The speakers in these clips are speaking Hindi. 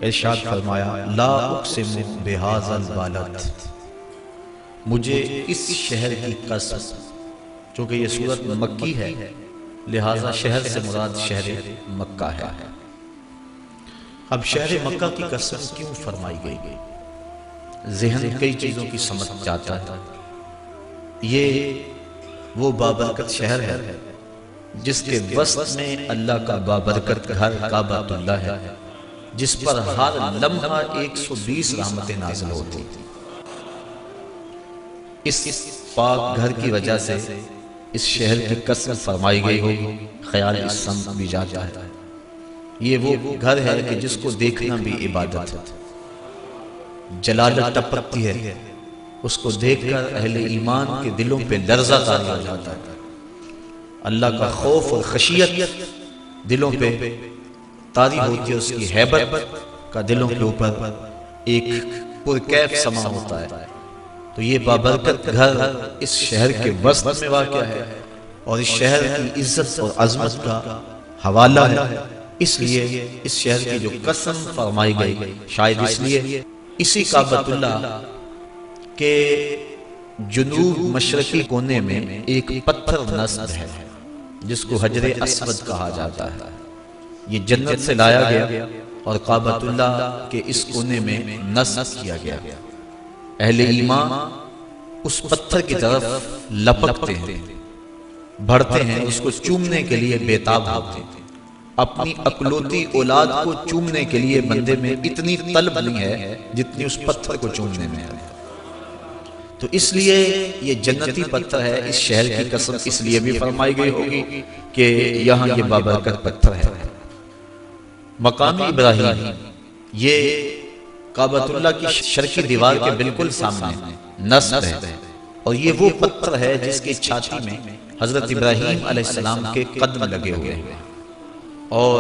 इरशाद फरमाया ला उक़सिमु बिहाज़ल बालद, मुझे इस शहर की कसम, चूँकि ये सूरत मक्की है लिहाजा शहर से मुराद शहर मक्का है। अब शहर मक्का की कसम क्यों फरमाई गई? ज़हन कई चीज़ों की समझ जाता है। ये वो बाबरकत शहर है जिसके वस्त में अल्लाह का बाबरकत घर काबतुल्लाह है, जिस पर हर लम्हा 120 रहमतें नाज़िल होती। इस पाक घर की वजह से इस शहर की कसम फरमाई गई होगी, ख्याल इस सम भी जाता है। ये वो घर है कि जिसको देखना भी इबादत है। जलालत टपकती है, उसको देखकर अहले ईमान के दिलों पे लर्ज़ा तारी हो जाता है। अल्लाह का खौफ और खशियत दिलों पे तारी होती है, उसकी हैबत का दिलों के ऊपर एक पुरकैफ समा होता है। तो ये बाबरकत घर इस शहर के वस्त में वाक़या है और इस शहर की इज्जत और अजमत का हवाला है। इसलिए इस शहर की जो कसम फरमाई गई, शायद इसलिए इसी काबतुल्लाह के जुनूब मशरकी कोने में एक पत्थर नस्ब है जिसको हजरे अस्वद कहा जाता है। ये जन्नत से लाया गया और काबतुल्लाह के इस कोने में नस्ब किया गया। अहले ईमान उस पत्थर की तरफ लपकते हैं, बढ़ते हैं, उसको चूमने के लिए बेताब होते हैं। अपनी अकलौती औलाद को चूमने के लिए बंदे में इतनी तलब नहीं है जितनी उस पत्थर को चूमने में है। तो इसलिए ये जन्नती पत्थर है। इस शहर की कसम इसलिए भी फरमाई गई होगी कि यहाँ ये बाबरकत पत्थर है। मकाम इब्राहीम ये काबतुल्लाह की शर्की दीवार के बिल्कुल सामने नस्ब है और ये वो पत्थर है जिसकी छाती में हजरत इब्राहीम अलैहिस्सलाम के कदम लगे हुए हैं और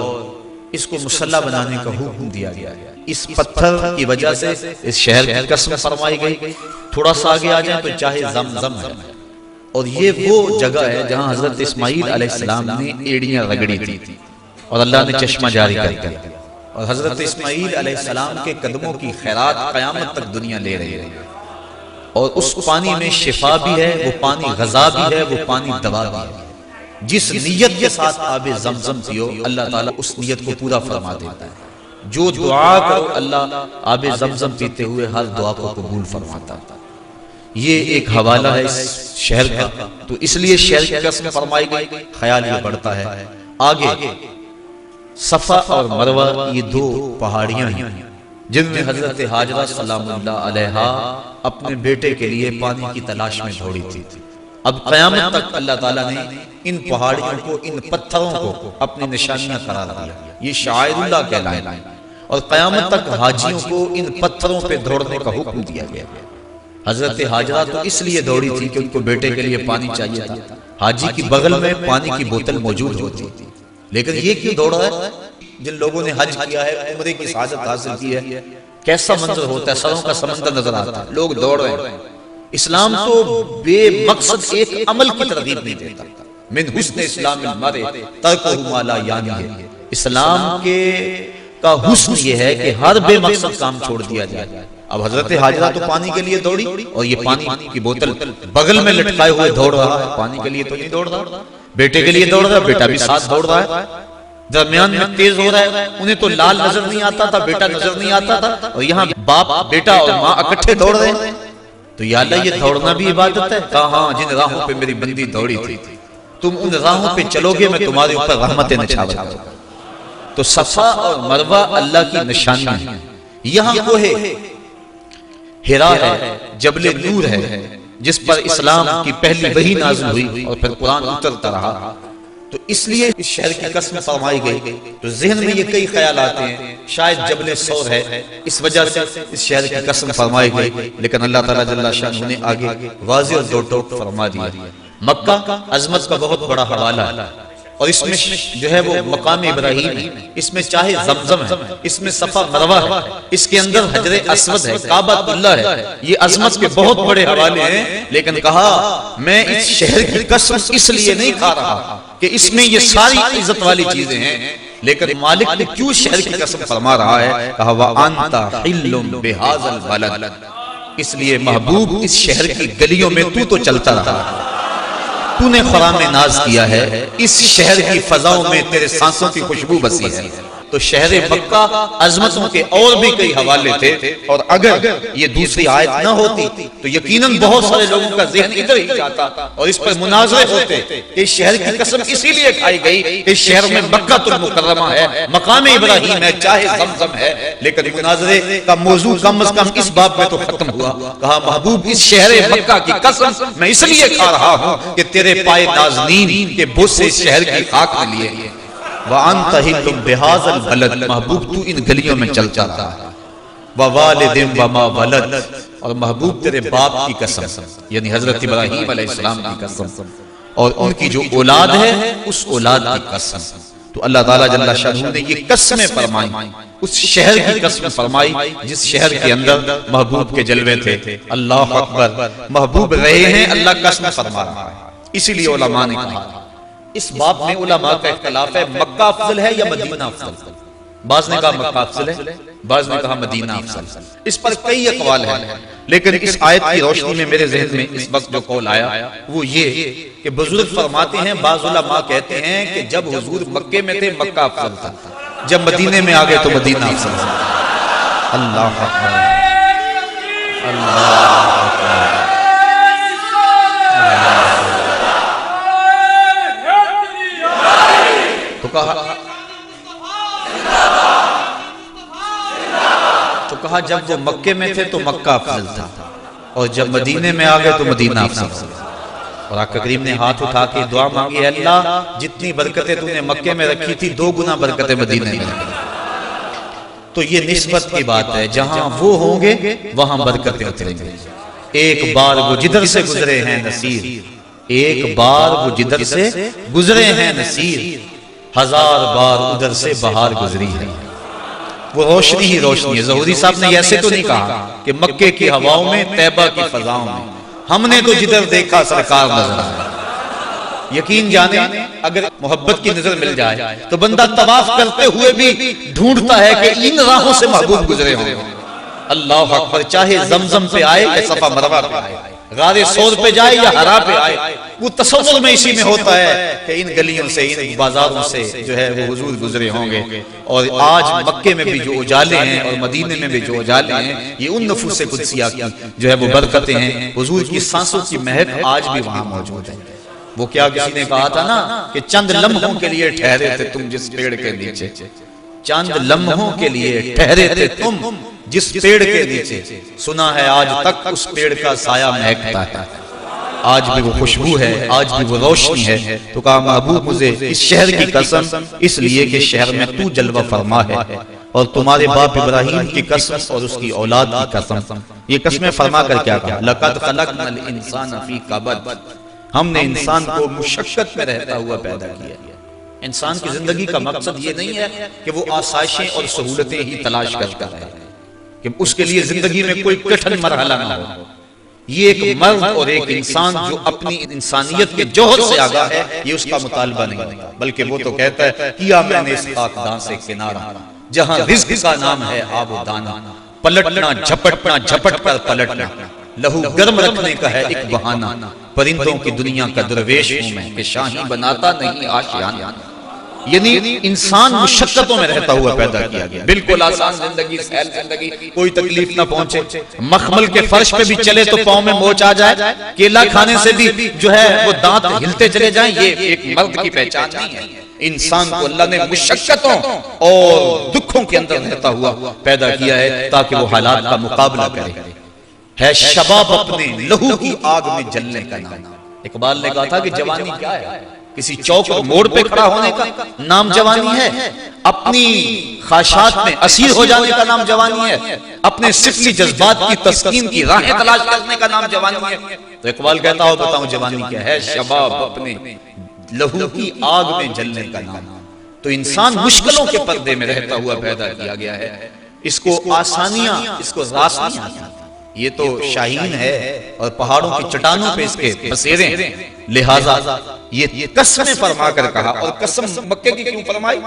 इसको मुसल्ला बनाने का हुक्म दिया गया। इस पत्थर की वजह से इस शहर की कसम फरमाई गई। थोड़ा सा आगे आ जाए तो चाहे ज़मज़म है और ये वो जगह है जहां हजरत इस्माईल अलैहिस्सलाम ने एड़ियां रगड़ी थी और अल्लाह ने चश्मा जारी कर दिया और हजरत इस्माईल अलैहिस्सलाम के कदमों की खैरात क़यामत तक दुनिया ले रही है। और उस पानी में शिफा भी है, वो पानी गज़ा भी है, वो पानी दवा भी है। जिस नियत के साथ आबे ज़मज़म पियो अल्लाह ताला उस नियत को पूरा फरमा देता है। जो दुआ करो अल्लाह आबे ज़मज़म पीते हुए हर दुआ को कबूल फरमाता है। ये एक हवाला है इस शहर का। तो इसलिए शहर की कसम फरमाई गई। ख्याल ये बढ़ता है आगे सफा और मरवा ये दो पहाड़ियां हैं जिनमें हजरत हाजरा सलामुल्लाह अलैहा अपने बेटे के लिए पानी की तलाश में दौड़ी थी। अब क़यामत तक अल्लाह ताला ने इन पहाड़ियों को, इन पत्थरों को अपनी निशानियां करार दिया। ये शायरुल्लाह कहलाए और क़यामत तक हाजियों को इन पत्थरों पे दौड़ने का हुक्म दिया गया। हजरत हाजरा तो इसलिए दौड़ी थी कि उनको बेटे के लिए पानी चाहिए था। हाजी की बगल में पानी की बोतल मौजूद होती थी, लेकिन ये क्यों दौड़ रहा है? जिन लोगों ने हज किया है, उम्रे की सआदत हासिल की है, कैसा मंजर होता है, सरों का समंदर नजर आता है, लोग दौड़ रहे हैं। इस्लाम तो बेमकसद एक अमल की तरगीब नहीं देता। मिन हुस्न इस्लामिल मर्इ तर्कुहु मा ला यानी है। इस्लाम के का हुस्न ये है कि हर बेमकसद काम छोड़ दिया जाए। अब हजरत हाजरा तो पानी के लिए दौड़ी और ये पानी की बोतल बगल में लटकाए हुए दौड़ रहा है। पानी के लिए तो नहीं दौड़ रहा, बेटे के लिए दौड़ रहा है, बेटा भी साथ दौड़ रहा है। दरमियान में तेज हो रहा है। उन्हें तो लाल नजर नहीं आता था, बेटा नजर नहीं आता था, और यहाँ बाप बेटा और माँ इकट्ठे दौड़ रहे हैं। तो या अल्लाह, ये दौड़ना भी इबादत है? कहा हाँ, जिन राहों पे मेरी बंदी दौड़ी थी, तुम उन राहों पे चलोगे, मैं तुम्हारे ऊपर रहमतें निछावर करूंगा। तो सफा और मरवा अल्लाह की निशानियां हैं। यहाँ वो है हिरा है, जबले नूर है, जिस पर इस्लाम की पहली वही नाज़िल हुई और फिर कुरान उतरता रहा। तो इसलिए इस शहर की कसम फरमाई गई। तो ज़हन में ये कई ख्याल आते हैं, शायद जबले सौर है, इस वजह से इस शहर की कसम फरमाई गई। लेकिन अल्लाह ताला जल्ला शान ने आगे वाज़ेह और दो टोक फरमा दिया। मक्का अजमत का बहुत बड़ा हवाला है और इसमें जो है वो मकाम इब्राहीम है, इसमें चाहे ज़मज़म है, इसमें सफा मरवा है, इसके अंदर हजरे अस्वद है, काबतुल्लाह है। ये अजमत के बहुत बड़े हवाले हैं। लेकिन कहा मैं इस शहर की कसम इसलिए नहीं खा रहा कि इसमें ये सारी इज्जत वाली चीजें हैं, लेकिन मालिक ने क्यों शहर की कसम फरमा रहा है? कहा व अंता हिल्लुम बिहाज़ल बलद, इसलिए महबूब इस शहर की गलियों में तू तो चलता रहा, तूने खुराम में नाज किया है, इस शहर की फजाओं में तेरे सांसों की खुशबू बसी है। तो शहर मक्का अजमतों के और भी कई हवाले थे, और अगर ये दूसरी आयत न होती तो यकीनन बहुत सारे लोगों का ज़हन इधर ही जाता और इस पर मुनाज़रे होते कि इस शहर की कसम इसीलिए खाई गई कि इस शहर में मक्कातुल मुकर्रमा है, मकाम इब्राहीम है, चाहे ज़मज़म है। लेकिन मुनाज़रे का मौजू कम अज कम इस बात में तो खत्म हुआ। कहा महबूब इस शहर मक्का की कसम मैं इसलिए खा रहा हूँ कि तेरे पाए नाज़नीन के बोझ से इस शहर की खाक में लिए। व अंता हिल्लुम बिहाज़ल बलद, महबूब तू इन गलियों में चलता रहा। व वालिदिन व मा वलद, और महबूब तेरे बाप की कसम, यानी हजरत इब्राहीम अलैहिस्सलाम की कसम, और उनकी जो औलाद है उस औलाद की कसम। तो अल्लाह ताला जल्ला शाह ने ये कसमें फरमाई, उस शहर की कसम फरमाई जिस शहर के अंदर महबूब के जलवे थे। अल्लाह अकबर, महबूब रहे हैं, अल्लाह कसम फरमा रहा है। इसीलिए उलमा ने कहा, इस बात में उलमा का इख्तिलाफ है मक्का अफजल है या मदीना अफजल। बाज़ ने कहा मक्का अफजल है, बाज़ ने कहा मदीना अफजल। इस पर कई अक़वाल हैं, लेकिन इस आयत की रोशनी में मेरे ज़हन में इस वक्त जो कौल आया वो ये कि बुजुर्ग फरमाते हैं, बाज़ उलमा कहते हैं कि जब हुजूर मक्के में थे मक्का अफजल था, जब मदीने में आ गए तो मदीना अफजल था। अल्लाह अकबर, अल्लाह अकबर। तो कहा जब वो मक्के में थे तो मक्का अफजल था, और जब मदीने में आ गए तो मदीना अफजल। और आका करीम ने हाथ उठा के दुआ मांगी, अल्लाह जितनी बरकतें तूने मक्के में रखी थी 2 गुना बरकतें मदीने में रखी। तो ये निस्बत की बात है, जहां वो होंगे वहां बरकतें उतरेंगी। एक बार वो जिधर से गुजरे हैं नसीर, एक बार वो जिधर से गुजरे हैं नसीर, 1000 बार उधर से बहार गुजरी है। वो रोशनी ही रोशनी है। ज़हूरी साहब ने ऐसे तो नहीं कहा कि मक्के की हवाओं में, तैबा की फजाओं में, हमने तो जिधर देखा सरकार नजर आए। यकीन जाने अगर मोहब्बत की नजर मिल जाए तो बंदा तवाफ करते हुए भी ढूंढता है कि इन राहों से महबूब गुजरे हों। अल्लाह अकबर, चाहे जमजम पे आए या सफा मरवा पे आए, गारे सौर पे जाए या हरा पे आए, वो तसव्वुर में इसी में होता है कि इन गलियों से, इन बाजारों से जो है वो हुजूर गुजरे होंगे। और आज मक्के में भी जो उजाले हैं और मदीने में भी जो उजाले हैं, ये उन नफूस कुदसिया की जो है वो बरकतें हैं। हुजूर की सांसों की महक आज भी वहां मौजूद है। वो क्या किसी ने कहा था ना कि चंद लम्हों के लिए ठहरे थे तुम जिस पेड़ के नीचे, चंद लम्हों के लिए ठहरे थे तुम जिस पेड़ के नीचे, सुना है आज तक उस पेड़ का साया महकता है, आज भी वो खुशबू है, आज भी वो रोशनी है। तो कहा महबूब मुझे इस शहर की कसम, इसलिए कि शहर में तू जलवा फरमा है, और तुम्हारे बाप इब्राहीम की कसम और उसकी औलाद की कसम। ये कसमें फरमा कर क्या कहा, लक़द ख़लक़नल इंसान फ़ी कबद, हमने इंसान को मुशक्कत में रहता हुआ पैदा किया। इंसान की जिंदगी का मकसद ये नहीं है कि वो आसाइशें और सहूलतें ही तलाश करता है, कि उसके लिए जिंदगी में कोई कठिन मरहला ना हो। ये एक मर्द और एक इंसान जो अपनी इंसानियत के जौहर से आगा है, ये उसका मुतालबा नहीं होता, बल्कि वो तो कहता है किया मैंने इस खाकदान से किनारा, जहां रिज़्क़ का नाम है आब दाना, पलटना झपटना झपट कर पलटना, लहू गर्म रखने का है एक बहाना, परिंदों की दुनिया का दरवेश हूं मैं कि शाही बनाता नहीं आशियाना। यानी इंसान मुशक्कतों में रहता हुआ पैदा किया गया, बिल्कुल आसान जिंदगी, सहल जिंदगी, कोई तकलीफ ना पहुंचे, मखमल के फर्श पे भी चले तो पांव में मोच आ जाए, केला खाने से भी जो है वो दांत हिलते चले जाएं, ये एक मर्द की पहचान नहीं है। इंसान को अल्लाह ने मुशक्कतों और दुखों के अंदर रहता हुआ पैदा किया है ताकि वो हालात का मुकाबला करे। है शबाब अपने लहू की आग में जलने का नाम। इकबाल ने कहा था कि जवानी क्या है, किसी चौक और मोड़ पे खड़ा होने का नाम जवानी है, अपनी ख्वाहिशात में असीर हो जाने का नाम जवानी है, अपने सिफली जज्बात की तस्कीन की राहें तलाश करने का नाम जवानी है। तो इकबाल कहता हो बताऊं जवानी क्या है, शबाब अपने लहू की आग में जलने का नाम। तो इंसान मुश्किलों के पर्दे में रहता हुआ पैदा किया गया है, इसको आसानियां, इसको रास्तियां, ये तो शाहीन है और पहाड़ों की चट्टानों पे इसके बसेरे, लिहाजा ये कसमें फरमा कर कहा। और कसम मक्के की क्यों फरमाई,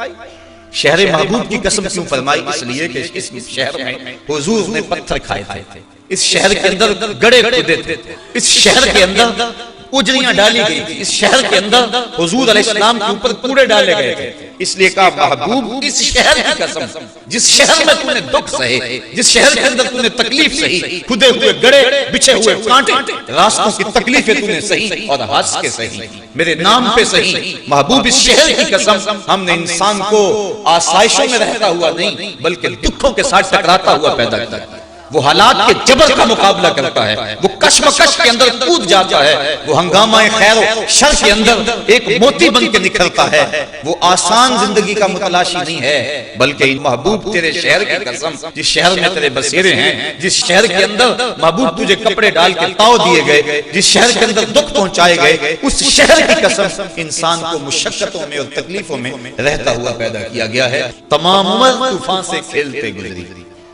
शहर महबूब की कसम क्यों फरमाई? इसलिए कि इस शहर में हुजूर ने पत्थर खाए थे, इस शहर के अंदर गड़े खुदे थे, इस शहर के अंदर उजरियां डाली गई थी, इस शहर के अंदर हुजूर अलैहिस्सलाम के ऊपर कूड़े डाले गए थे। इसलिए कहा महबूब इस शहर की कसम, जिस शहर में तूने दुख सहे, जिस शहर के अंदर तूने तकलीफ सही, खुदे हुए गड़े, बिछे हुए कांटे, रास्तों की तकलीफें तूने सही और हंस के सही, मेरे नाम पे सही। महबूब इस शहर की कसम, हमने इंसान को आसाइशों में रहता हुआ नहीं बल्कि दुखों के साथ टकराता हुआ पैदा किया। वो हालात के जबर का मुकाबला करता है, वो कश्मकश के अंदर कूद जाता है, वो हंगामा खैर शर के अंदर एक मोती बन के निखरता है। वो आसान जिंदगी का मुतलाशी नहीं है बल्कि महबूब तेरे शहर की कसम, जिस शहर में तेरे बसेरे हैं, जिस शहर के अंदर महबूब तुझे कपड़े डाल के ताव दिए गए, जिस शहर के अंदर दुख पहुंचाए गए, उस शहर की कसम इंसान को मुशक्कतों में और तकलीफों में रहता हुआ पैदा किया गया है। तमाम उम्र तूफान से खेलते गुजरी,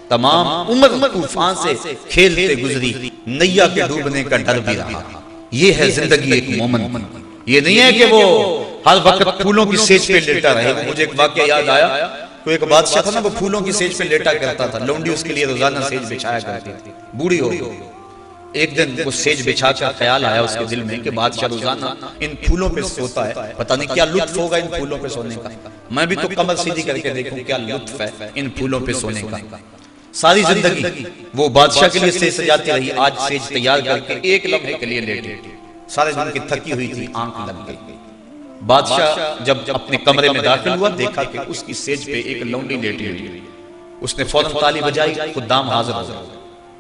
तमाम उम्र तूफान से खेलते गुजरी, नैया के डूबने का डर भी रहा। ये है जिंदगी एक मोमिन। ये नहीं है कि वो हर वक्त फूलों की सेज पे लेटा रहे। मुझे एक वाकया याद आया, कोई एक बादशाह था ना, वो फूलों की सेज पे लेटा करता था, लौंडी उसके लिए रोजाना सेज बिछाया करती थी, बूढ़ी हो गई। एक दिन वो सेज बिछा कर ख्याल आया उसके दिल में कि बादशाह रोजाना इन फूलों पे सोता है, पता नहीं क्या लुत्फ होगा इन फूलों पे सोने का, मैं भी तो कमर सीधी करके देखूं क्या लुत्फ है इन फूलों पे सोने का। सारी जिंदगी वो बादशाह के लिए सेज सजाती रही, आज सेज तैयार करके एक लम्हे के लिए लेटी, सारे दिन की थकी हुई थी, आंख लग गई। बादशाह जब अपने कमरे में दाखिल हुआ, देखा कि उसकी सेज पे एक लौंडी लेटी हुई। उसने फौरन ताली बजाई, खुदाम हाजिर हो गया,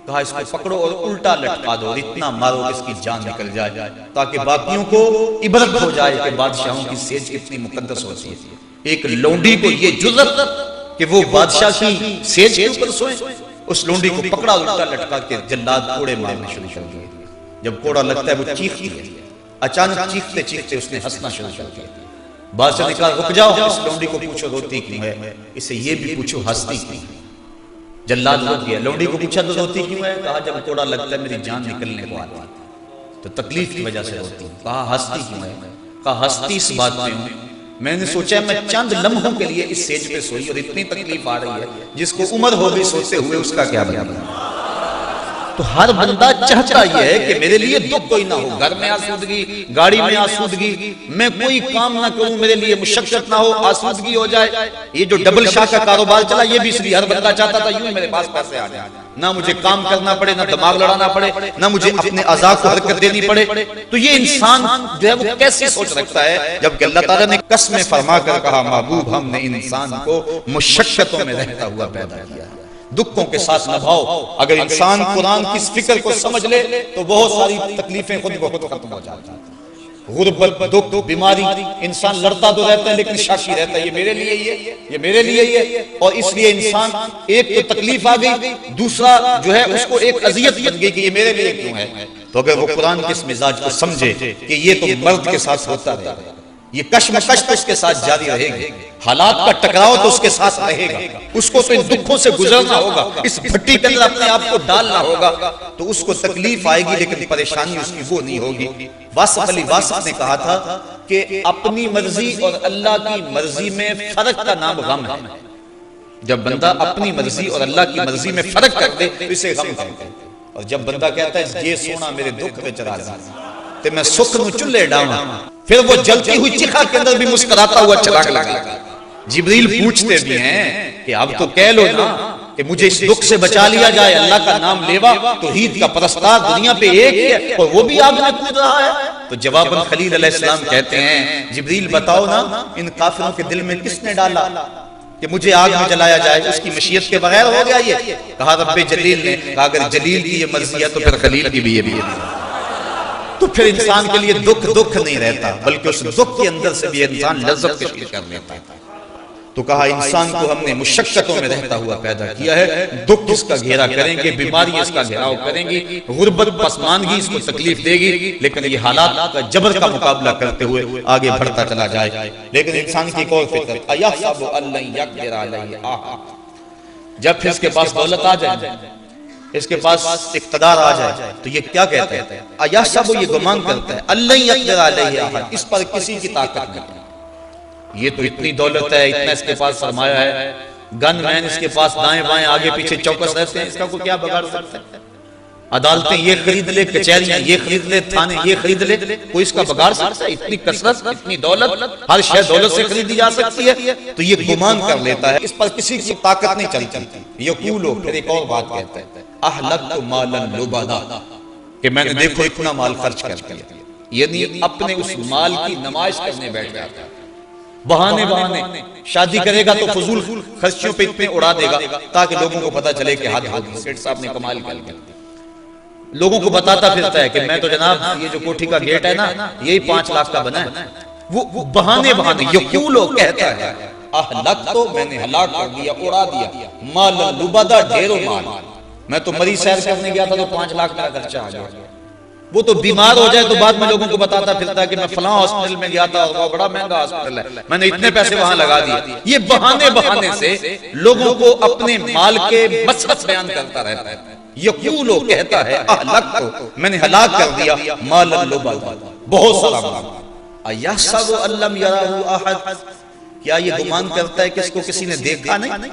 कहा इसको पकड़ो और उल्टा लटका दो, इतना मारो कि इसकी जान निकल जाए, ताकि बाकियों को इबरत हो जाए कि बादशाहों की सेज कितनी मुकद्दस होती है। एक लौंडी को ये जुर्रत कि वो बादशाह की सेज के ऊपर सोए, उस लौंडी को पकड़ा, उल्टा लटका के जल्लाद कोड़े मारने शुरू कर दिए। जब कोड़ा लगता है वो चीखती है, अचानक चीखते चीखते उसने हंसना शुरू कर दिया। बादशाह ने कहा रुक जाओ, इस लौंडी को पूछो रोती क्यों है, इसे ये भी पूछो हंसती क्यों। जल्लाद रुक गया, लौंडी को पूछा तो रोती क्यों है, कहा जब कोड़ा लगता है मेरी जान निकलने को आती है तो तकलीफ की वजह से रोती हूँ। कहा हंसती क्यों है, कहा हंसती इस बात पे हूँ, मैंने सोचा मैं चंद लम्हों के लिए इस सेज पे सोई और इतनी तकलीफ आ रही है, जिसको उम्र हो गई सोते हुए उसका क्या बना। तो हर बंदा चाहता यह है कि मेरे लिए दुख कोई ना हो, घर में आसूदगी, गाड़ी में आसूदगी, मैं कोई काम ना करूं, मेरे लिए मुशक्कत ना हो, आसूदगी हो जाए। ये जो डबल शाह का कारोबार चला, ये भी इसलिए हर बंदा चाहता था यूं मेरे पास पैसे आ जाए, ना मुझे काम करना पड़े, ना दिमाग लड़ाना पड़े, ना मुझे अपने अज़ा को हरकत देनी पड़े। तो ये इंसान जो है वो कैसे सोच रखता है, जबकि अल्लाह ताला ने कसमें फरमा कर कहा महबूब हमने इंसान को मुशक्कतों में रहता हुआ पैदा किया, दुखों के साथ निभाओ। अगर इंसान कुरान की फिक्र को समझ ले तो बहुत सारी तकलीफें खुद ब खुद खत्म हो जाती हैं। गुर्बत, दुख, बीमारी, इंसान लड़ता तो रहता है लेकिन शाकी रहता है, ये मेरे लिए ही है, ये मेरे लिए ही है। और इसलिए इंसान एक तो तकलीफ आ गई, दूसरा जो है उसको एक अजियत बन गई कि ये मेरे लिए क्यों है। तो अगर वो कुरान के इस मिजाज को समझे कि ये तो मर्द के साथ होता रहेगा, ये कश्मकश तो उसके साथ जारी रहेगी, हालात का टकराव तो उसके साथ रहेगा, उसको तो इन दुखों से गुजरना होगा, इस भट्टी के अंदर अपने आप को डालना होगा, तो उसको तकलीफ आएगी लेकिन परेशानी उसकी वो नहीं होगी। वासिफ अली वासिफ ने कहा था कि अपनी मर्जी और अल्लाह की मर्जी में फर्क का नाम गम है। जब बंदा अपनी मर्जी और अल्लाह की मर्जी में फर्क कर दे तो इसे गम कहते हैं। और जब बंदा कहता है ये सोना मेरे दुख में चला जाए तो मैं सुख में चुल्ले डाऊं, फिर वो जलती हुई चिखा के अंदर भी मुस्कुराता हुआ चला गया। जिब्रील पूछते भी हैं कि अब तो कह लो ना कि मुझे इस दुख से बचा लिया जाए, अल्लाह का नाम लेवा तौहीद का परस्तार दुनिया पे एक है और वो भी आग में कूद रहा है। तो जवाबन खलील अलैहिस्सलाम कहते हैं जिब्रील बताओ ना इन काफिरों के दिल में किसने डाला कि मुझे आग में जलाया जाए, उसकी मशीयत के बगैर हो गया ये। कहा रब्बे जलील ने, कहा अगर जलील की ये मर्जी है तो फिर खलील की भी ये भी है। तो फिर इंसान के लिए दुख दुख नहीं रहता बल्कि उस दुख के अंदर से भी इंसान लज्जत कशी कर लेता है। तो कहा इंसान को हमने मुशक्कतों में रहता हुआ पैदा किया है, दुख इसका घेरा करेंगे, बीमारी इसका घेराव करेंगी, गुर्बत पसमानगी इसको तकलीफ देगी, लेकिन ये हालात का जबर का मुकाबला करते हुए आगे बढ़ता चला जाए। लेकिन इंसान की एक और फितरत अयहसबु अल्लन यक़दिर अलैहि अहद, जब फिर इसके पास दौलत आ जाए, इसके पास इक़्तिदार आ जाए तो ये क्या कहता है, अयहसबु ये गुमान करता है अल्लन यक़दिर अलैहि अहद, इस पर किसी की ताकत नहीं है, ये तो इतनी दौलत है, इतना इसके पास सरमाया है, गन मैन इसके पास दाएं बाएं आगे पीछे चौकस रहते हैं, इसका कोई क्या बिगाड़ सकता है? अदालतें ये खरीद ले, कचहरियां ये खरीद ले, थाने ये खरीद ले, कोई इसका बिगाड़ सकता है? इतनी कसरत, इतनी दौलत, हर शय दौलत से खरीदी जा सकती है। तो ये गुमान कर लेता है, इस पर किसी की ताकत नहीं चलती। यकूलो, फिर एक और बात कहता है, अहलकतु मालन लुबदा, कि मैंने देखो इतना माल खर्च कर दिया, यानी अपने उस माल की नमाइश करने बैठ जाता है। बहाने बहाने शादी करेगा तो फजूल खर्चियों पे इतने उड़ा देगा ताकि लोगों को पता चले कि हाथ हाथ सेठ साहब ने कमाल कर लिया। लोगों को बताता फिरता है कि मैं तो जनाब ये जो कोठी का गेट है ना, यही 5 लाख का बना है। वो बहाने बहाने ये क्यों लोग कहता है, अहलक तो मैंने हलाक कर दिया, उड़ा दिया, माल लुबदा, ढेरों माल। मैं तो मरीज सैर करने गया था तो 5 लाख का खर्चा आ गया। वो तो बीमार हो जाए तो बाद में लोगों को बताता फिरता है कि मैं फलां हॉस्पिटल में गया था और वो बड़ा महंगा हॉस्पिटल है, मैंने इतने पैसे वहां लगा दिए। ये बहाने बहाने से लोगों को अपने माल के मसरफ बयान करता रहता है। यकूलो कहता है, अहलक तो मैंने हलाक कर दिया, माल लुबदा, बहुत सारा माल। अयहसबु अल्लम यराहु अहद, क्या ये गुमान करता है कि इसको किसी ने देखा नहीं?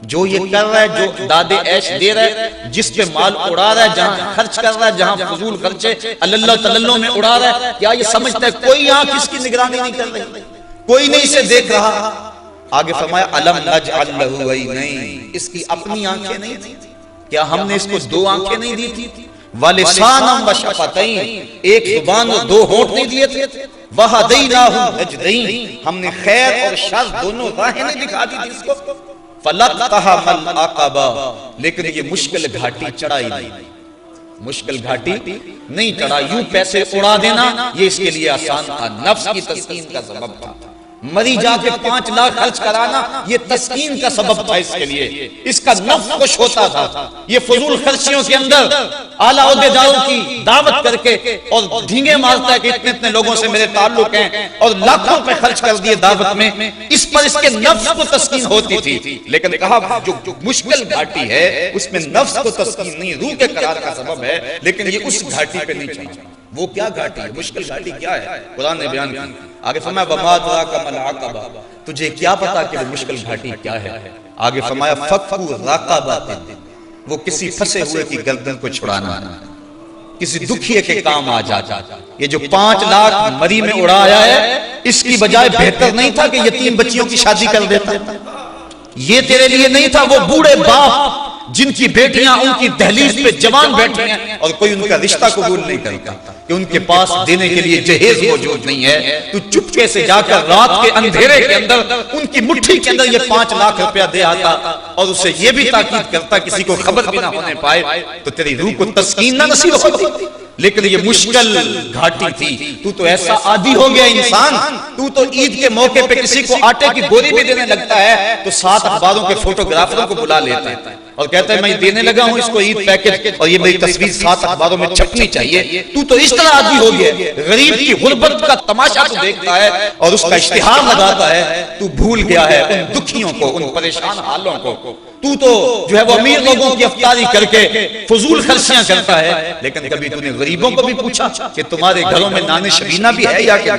जो ये कर रहा है, जो दादे ऐश दे रहा है, जिस पे माल उड़ा रहा है, जहां खर्च कर रहा है, जहां फजूल खर्चे अल्लाह तल्लो में उड़ा रहा है, क्या ये समझता है कोई आंख इसकी निगरानी नहीं कर रही, कोई नहीं इसे देख रहा? आगे फरमाया, अलम नजअल लहु ऐनैन, इसकी अपनी आंखें नहीं थी क्या? हमने इसको 2 आंखें नहीं दी थी? वलिसानम व शफतैन, एक जुबान और 2 होंठ नहीं दिए थे? वहदैनाहु नजदैन, हमने खैर और शर दोनों राहें दिखा दी थी इसको। फलतहमल अक़बा, लेकिन ये मुश्किल घाटी चढ़ाई नहीं, मुश्किल घाटी नहीं चढ़ा। यूं पैसे उड़ा देना ये इसके लिए आसान था, नफ्स की तस्कीन का सबब था। मरी जाके 5 लाख खर्च कराना ये तस्कीन का सबब था इसके लिए, इसका नफ्स खुश होता था। ये फजूल खर्चियों के अंदर आला ओहदेदारों की दावत करके और ढींगे मारता है कि इतने इतने लोगों से मेरे ताल्लुक हैं और लाखों रुपए खर्च कर दिए दावत में, इस पर इसके नफ्स को तस्कीन होती थी। लेकिन कहा जो मुश्किल घाटी है उसमें नफ्स को तस्कीन नहीं, रूह के करार का सबब है, लेकिन ये उस घाटी पे नहीं चला। वो क्या घाटी है, मुश्किल घाटी क्या है? कुरान ने बयान किया। आगे फरमाया, वमा अदराका मल अक़बा, तुझे क्या पता कि वो मुश्किल घाटी क्या है? आगे फरमाया, फक्कु रक़बतिन, वो किसी फंसे हुए की गर्दन को छुड़ाना, किसी दुखिए के काम आ जाता। ये जो 5 लाख मरी में उड़ाया है, इसकी बजाय बेहतर नहीं था कि यतीम बच्चियों की शादी कर देता? ये तेरे लिए नहीं था वो बूढ़े बाप जिनकी बेटियां उनकी दहलीज पे जवान बैठी हैं और कोई उनका रिश्ता कबूल नहीं करता कि उनके पास देने के लिए जहेज मौजूद नहीं है? तू चुपके से जाकर रात के अंधेरे के अंदर उनकी मुट्ठी के अंदर ये 5 लाख रुपया दे आता और उससे ये भी ताकीद करता किसी को खबर भी ना होने पाए तो तेरी रूह को तस्कीन ना नसीब होती। लेकिन ये मुश्किल घाटी थी। तू तो ऐसा आदी हो गया इंसान, तू तो ईद के मौके पे किसी को आटे की बोरी भी देने लगता है तो 7 अखबारों के फोटोग्राफरों को बुला लेता है और कहता है मैं देने लगा हूं इसको ईद पैकेज और ये मेरी तस्वीर 7 अखबारों में छपनी चाहिए। तू तो इस तरह आदी हो गया, गरीब की गुर्बत का तमाशा तू देखता है और उसका इश्तिहार लगाता है। तू भूल गया है उन दुखियों को, उन परेशान हालों को। तू तो जो है वो अमीर लोगों की अफ्तारी करके फजूल खर्चियां करता है, लेकिन कभी तूने गरीबों को भी पूछा कि तुम्हारे घरों में नाने शबीना भी है या क्या?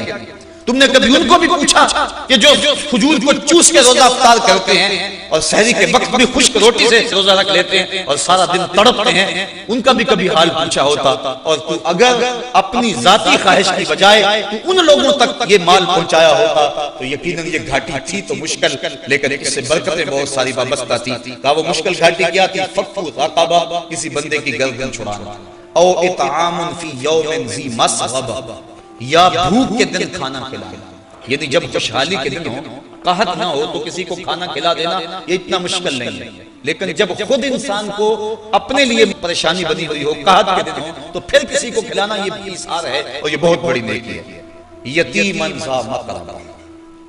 तुमने कभी उनको भी पूछा कि जो फजूल को चूस के रोजा अफ्तार करते हैं और सहरी के वक्त भी खुश्क रोटी से रोजा रख लेते हैं और सारा दिन तड़पते हैं, उनका भी कभी हाल पूछा होता? और तू अगर अपनी जाती ख्वाहिश की बजाय तू उन लोगों तक ये माल पहुंचाया होता तो यकीनन ये घाटी थी तो मुश्किल, लेकिन इससे बरकतें बहुत सारी वाबस्ता थी। का वो मुश्किल घाटी क्या थी? फक्कु रक़बा, किसी बंदे की गर्दन छुड़ाना, औ इत्आमुन फी यौमिन ज़ी मस्ग़बा, या भूख के दिन खाना खिलाना। यदि जब खुशहाली के दिन हो, कहत ना हो तो किसी को खाना खिला देना ये इतना मुश्किल नहीं है, लेकिन जब खुद इंसान को अपने लिए परेशानी बनी हुई हो, कहत के दिन हो, तो फिर किसी को खिलाना ये ईसार है और ये बहुत बड़ी नेकी है। यतीमन ज़ा मक़रबा,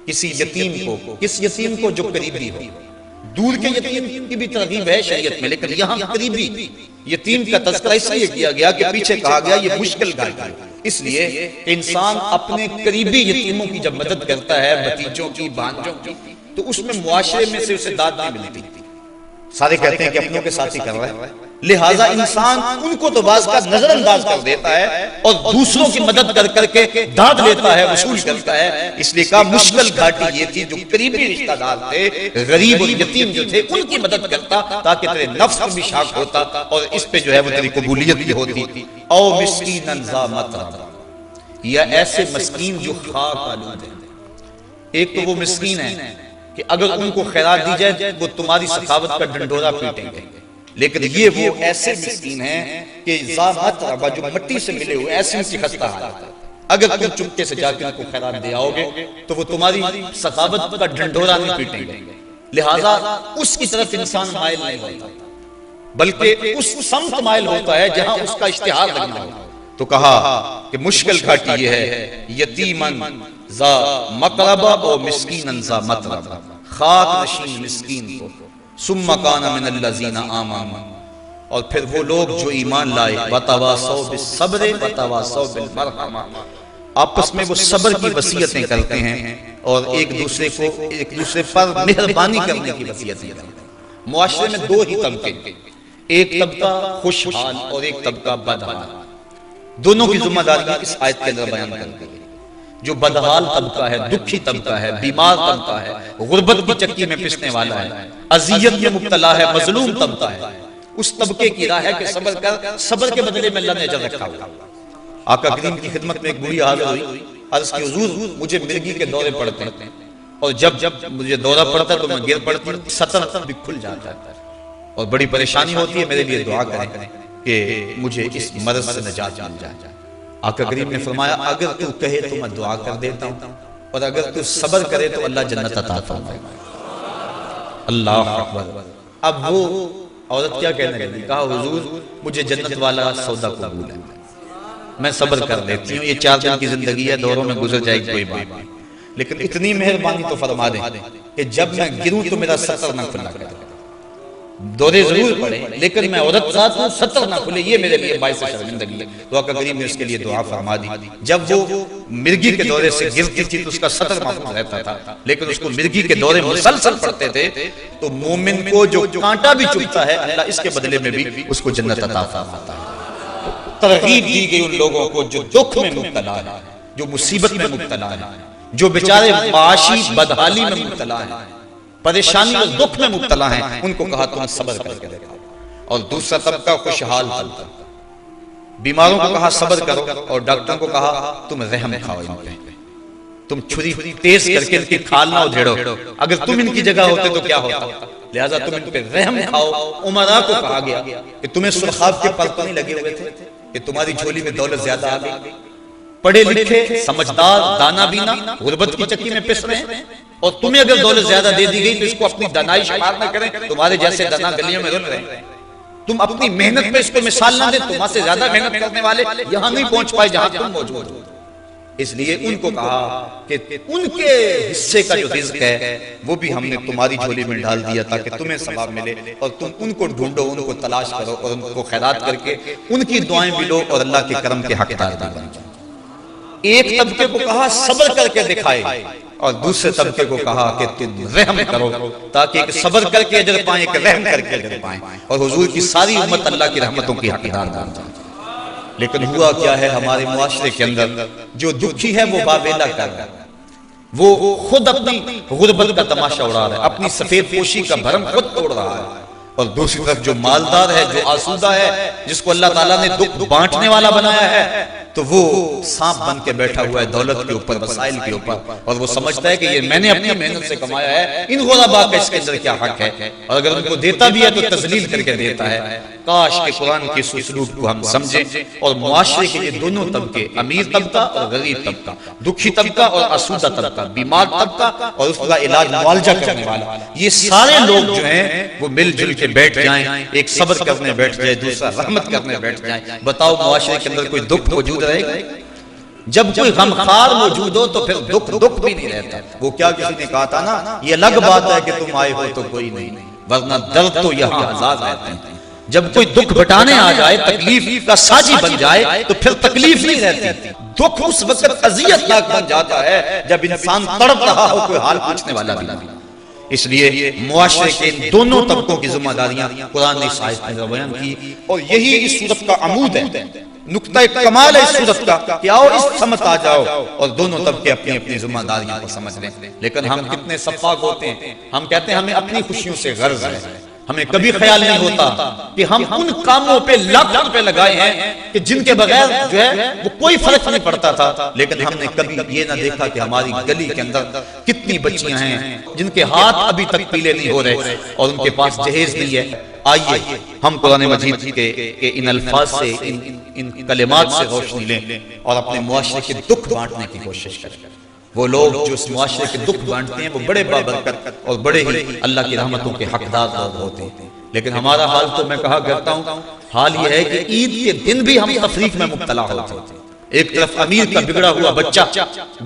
किसी यतीम को, किस यतीम को? जो करीबी हो। दूर के यतीम की भी तरगीब है शरीयत में, लेकिन यहाँ करीबी यतीम का तज़किरा इसलिए किया गया कि पीछे कहा गया ये मुश्किल घाटी है, इसलिए इंसान अपने करीबी यतीमों की जब मदद करता है, भतीजों की, भांजों की, तो उसमें मुआशरे में से उसे दाद नहीं मिलती। सारे कहते हैं कि अपनों के साथ ही कर रहा है, लिहाजा इंसान उनको तो बाज़ का नजरअंदाज कर देता है और दूसरों की मदद कर करके दाद लेता है, वसूल करता है। इसलिए कहा मुश्किल घाटी ये थी जो करीबी रिश्तेदार थे, गरीब और यतीम जो थे, उनकी मदद करता ताकि तेरे नफ्स पर भी शाक होता और इस पे जो है वो तेरी कबूलियत भी होती। औ मिस्कीनन ज़ा मतरबा, या ऐसे मस्कीन जो खाक आलूद है। एक तो वो मिस्कीन है कि अगर उनको खैरात दी जाए वो तुम्हारी सखावत का डंडोरा पीटेंगे, लेकिन ये वो ऐसे मिस्कीन हैं कि ज़ा मतरबा, जो मिट्टी से मिले हुए, ऐसी उनकी खस्ता हालत है। अगर तुम चुपके से जाकर उनको खैरात दे आओगे तो वो तुम्हारी सखावत का डंडोरा नहीं पीटेंगे। लिहाजा उसकी तरफ इंसान माइल नहीं होता, बल्कि उस समत माइल होता है जहां उसका इश्तिहार लगना हो। तो कहा कि मुश्किल घाटी ये है, यतीमन ज़ा मकरबा और मिस्कीनन ज़ा मतरबा, खाक नशीन मिस्कीन को, सुम्मा काना मिनल लज़ीना आमनु, और फिर वो लोग जो ईमान लाए, वतवासौ बिस्सब्र वतवासौ बिल मरहमा, आपस में वो सब्र की वसीयतें करते हैं और एक दूसरे पर मेहरबानी करने की वसीयतें करते हैं। मुआशरे में दो ही तबके, एक तबका खुशहाल और एक तबका बदहाल, दोनों की जिम्मेदारी इस आयत के अंदर बयान करती है। जो बदहाल तबका है, दुखी तबका है, बीमार तबका है, गुर्बत की चक्की में पिसने वाला है, अजियत में मुब्तला है, मजलूम तबका है, उस तबके की राह है कि सब्र कर, सब्र के बदले में अल्लाह ने अजर रखा हुआ। आका करीम की खिदमत में एक बूढ़ी हाजिर हुई, अर्ज की हुजूर मुझे मिर्गी के दौरे पड़ते हैं और जब मुझे दौरा पड़ता है तो मैं गिर पड़ती हूँ, सतर भी खुल जाता है और बड़ी परेशानी होती है। मेरे लिए दुआ करें कि मुझे इस मर्ज से निजात मिल जाए। आका करीम ने फरमाया अगर तू कहे तो मैं दुआ कर देता हूँ और अगर तू सब्र करे तो अल्लाह जन्नत अता फरमाएगा। अल्लाह अकबर। अब वो औरत क्या कहने लगी, कहा हुजूर मुझे जन्नत वाला सौदा कबूल है, मैं सब्र कर लेती हूँ, ये 4 दिन की जिंदगी है, दौरों में गुजर जाएगी, कोई बात नहीं, लेकिन इतनी मेहरबानी तो फरमा दे कि जब मैं गिरूं तो मेरा सतर ना खुला करे। दौरे जरूर पड़े लेकिन मैं औरत साथ हूं, सतर ना खुले, ये मेरे लिए बाइस शर्मिंदगी है। तो आका करीम ने उसके लिए दुआ फरमा दी। जब वो मिर्गी के दौरे से गिरती थी तो उसका सतर महफूज रहता था, लेकिन उसको मिर्गी के दौरे मुसलसल पड़ते थे तो मोमिन को जो कांटा भी चुभता है अल्लाह इसके बदले में भी उसको जन्नत अता फरमाता है। तरगीब दी गई उन लोगों को जो दुख में मुब्तला है, जो मुसीबत में मुब्तला है, जो बेचारे माशी बदहाली में मुब्तला है, परेशानी और दुख में मुब्तला हैं, उनको कहा तुम सब्र करके देखो। और दूसरा तबका खुशहाल तबका, बीमारों को कहा सब्र करो और डॉक्टरों को कहा तुम रहम खाओ इन पे, तुम छुरी तेज करके इनकी खाल ना उधेड़ो, अगर तुम इनकी जगह होते तो क्या होता, लिहाजा तुम इन पे रहम खाओ। उमरा को कहा गया कि तुम्हें सुरखाब के पर तो नहीं लगे हुए थे कि तुम्हारी झोली में दौलत ज्यादा आ गई, पढ़े लिखे समझदार दाना बीना गुर्बत की चक्की में पिस रहे हैं और तुम्हें अगर दौलत ज्यादा दे दी गई तो इसको अपनी दनाई शुमार न करें, तुम्हारे जैसे दना गलियों में रुल रहे हैं, तुम अपनी मेहनत पे इसको मिसाल ना दे, तुम्हारे ज्यादा मेहनत करने वाले यहां नहीं पहुंच पाए जहां तुम मौजूद हो। इसलिए उनको कहा कि उनके हिस्से का जो रिज्क है वो भी हमने तुम्हारी झोली में डाल दिया ताकि तुम्हें सवाब मिले और तुम उनको ढूंढो, उनको तलाश करो और उनको खैरात करके उनकी दुआएं भी लो और अल्लाह के करम के हकदार बन जाओ। एक तबके को कहा सब्र करके दिखाए और दूसरे तबके को कहा कि तुम रहम करो ताकि एक सब्र करके अजर पाएं, एक रहम करके अजर पाएं और हुजूर की सारी उम्मत अल्लाह की रहमतों की हकदार बन जाए। लेकिन हुआ क्या है, हमारे मुआशरे के अंदर जो दुखी है वो बावेला कर रहा है, वो खुद अपनी गुर्बत का तमाशा उड़ा रहा है, अपनी सफेद पोशी का भरम खुद तोड़ रहा है, और दूसरी तरफ जो मालदार है, जो आसूदा है, जिसको अल्लाह ताला ने दुख बांटने वाला बनाया है, तो वो सांप बन के बैठा हुआ है दौलत के ऊपर, वसाइल के ऊपर, और वो समझता है कि ये मैंने अपनी मेहनत से कमाया है, इन गुलाबा का इसके अंदर क्या हक है, और अगर उनको देता भी है तो तजलील करके देता है। काश के कुरान के उसलूब को हम समझें और मुआशरे के ये दोनों तबके, अमीर तबका और गरीब तबका, दुखी तबका और आसूदा तबका, बीमार तबका और उसका इलाज मुआवजा करने वाला, ये सारे लोग जो हैं वो मिलजुल के बैठ जाएं, एक सब्र करने बैठ जाए, दूसरा रहमत करने बैठ जाए। बताओ मुआशरे के अंदर कोई दुख मौजूद रहेगा? जब कोई गमखार मौजूद हो तो फिर दुख भी नहीं रहता। वो क्या किसी ने कहा था ना, ये अलग बात है कि तुम आए हो तो कोई नहीं, वरना दर्द तो यहाँ आजाद रहते हैं। जब कोई दुख बटाने आ जाए, तकलीफ का साजी बन जाए तो फिर तकलीफ नहीं रहती। दुख उस वक्त अजियतनाक बन जाता है जब इंसान तड़प रहा हो, कोई हाल पूछने वाला भी नहीं। इसलिए मुआशरे के इन दोनों तबकों की जिम्मेदारियां कुरान ने इस आयत में बयान की, और यही इस सूरत का अमूद है, नुक्ता कमाल है इस सूरत का कि आओ इस समत आ जाओ और दोनों तबके अपनी अपनी जिम्मेदारियों को समझ लें। लेकिन हम कितने सफाक होते हैं, हम कहते हैं हमें अपनी खुशियों से गर्ज है, हमें कभी ख्याल नहीं होता कि हम उन कामों पे लाख रुपए लगाए हैं कि जिनके बगैर जो है वो कोई फर्क नहीं पड़ता था। लेकिन हमने कभी ये ना देखा कि हमारी गली के अंदर कितनी बच्चियां हैं जिनके हाथ अभी तक पीले नहीं हो रहे और उनके पास जहेज नहीं है। आइए हम कुरान मजीद के इन अल्फाज से, इन कलिमात से रोशनी लें और अपने मुआशरे के दुख बांटने की कोशिश करें। वो लोग जो इस मुआशरे के दुख बांटते हैं वो बड़े बाबरकत और बड़े ही अल्लाह की रहमतों के हकदार लोग होते हैं। लेकिन हमारा हाल तो मैं कहा करता हूँ, हाल ये है कि ईद के दिन भी हम तफरीक में मुब्तला होते हैं। एक तरफ अमीर का बिगड़ा हुआ बच्चा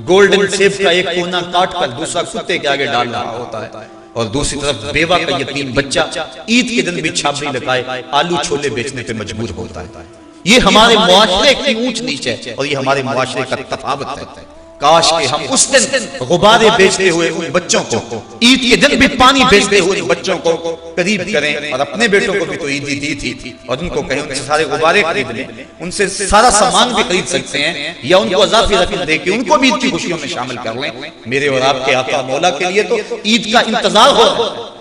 गोल्डन सेब का एक कोना काट कर दूसरा कुत्ते के आगे डाल रहा होता है, और दूसरी तरफ बेवा का यतीम बच्चा ईद के दिन भी छाबड़ी लगाए आलू छोले बेचने पे मजबूर होता है। ये हमारे मुआशरे की ऊंच नीच है और ये हमारे मुआशरे का तफावत है। काश के हम उस दिन गुब्बारे बेचते हुए उन बच्चों को, ईद के दिन भी पानी बेचते हुए उन बच्चों को करीब करें और अपने बेटों को भी तो ईद दी थी और उनको कहें उनसे सारे गुब्बारे खरीद लें, उनसे सारा सामान भी खरीद सकते हैं या उनको अज़ाफ़ी रकम दे के उनको भी ईद की खुशियों में शामिल कर लें। मेरे और आपके आका मौला के लिए तो ईद का इंतजार हो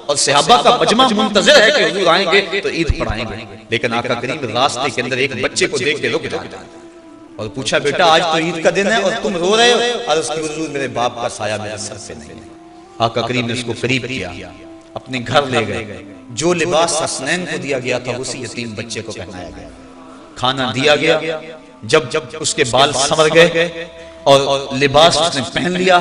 और सहाबा का मजमा मुंतज़िर है कि हुजूर आएंगे तो ईद पढ़ाएंगे। लेकिन आका करीम रास्ते के अंदर एक बच्चे को देख के रुक जाता है और पूछा, बेटा आज तो ईद का दिन है और तुम रो रहे हो? अर्ज़ की, हुजूर मेरे बाप का साया मेरे सर पे नहीं है। आका करीम ने उसको करीब किया, अपने घर ले गए, जो लिबास हसनैन को दिया गया था उसी यतीम बच्चे को पहनाया गया, खाना दिया गया। जब उसके बाल संवर गए और लिबास उसने पहन लिया,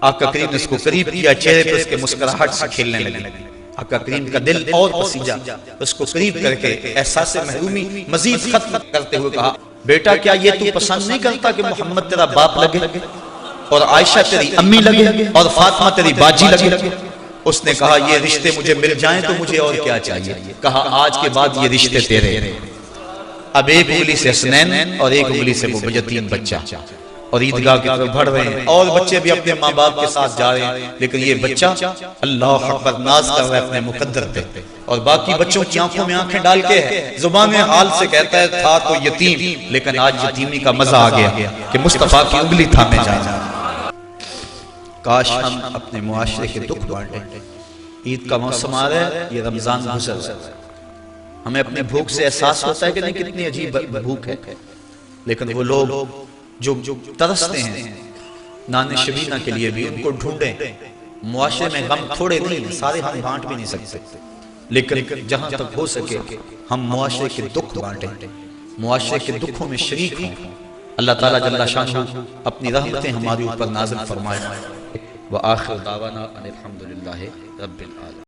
आका करीम ने उसको करीब किया, चेहरे पर उसके मुस्कुराहट से खेलने लगे। आका करीम का दिल और पसीजा, उसको करीब करके एहसास महरूमी मजीद खत्म करते हुए कहा, बेटा क्या ये तू पसंद नहीं करता कि मोहम्मद तेरा बाप लगे और आयशा तेरी अम्मी लगे और फातिमा तेरी बाजी लगे? उसने कहा, ये रिश्ते मुझे मिल जाएं तो मुझे और क्या चाहिए। कहा, आज के बाद ये रिश्ते तेरे। अब एक उंगली से हसनैन और एक उंगली से वो यतीम बच्चा और ईदगाह की तरफ बढ़ रहे हैं और बच्चे भी अपने माँ बाप के साथ जा रहे हैं। लेकिन ये बच्चा अल्लाह अकबर नाज कर रहा है अपने मुकद्दर पे और बाकी बच्चों की आंखों में आंखें डाल के जुबान हाल से कहता है, था तो यतीम लेकिन आज यतीमी का मजा आ गया कि मुस्तफा की उंगली थामे जाए। काश हम अपने मुआशरे के दुख बांटें। ईद का मौसम आ रहा है, ये रमजान गुजर रहा है, हमें अपने भूख से एहसास होता है कि नहीं कितनी अजीब भूख है। लेकिन वो लोग जो तरसते हैं नाने शबीना के लिए भी, उनको ढूंढें। मुआशरे में गम थोड़े नहीं, सारे हम बांट भी नहीं सकते, लेकिन जहां तक हो सके हम मुआशरे के दुख बांटें, मुआशरे के दुखों में शरीक हों। अल्लाह ताला जल्ला शानहू अपनी रहमतें हमारे ऊपर नाज़िल फरमाए। व आखिर दावाना अनिल हम्दुलिल्लाहि रब्बिल आलमीन।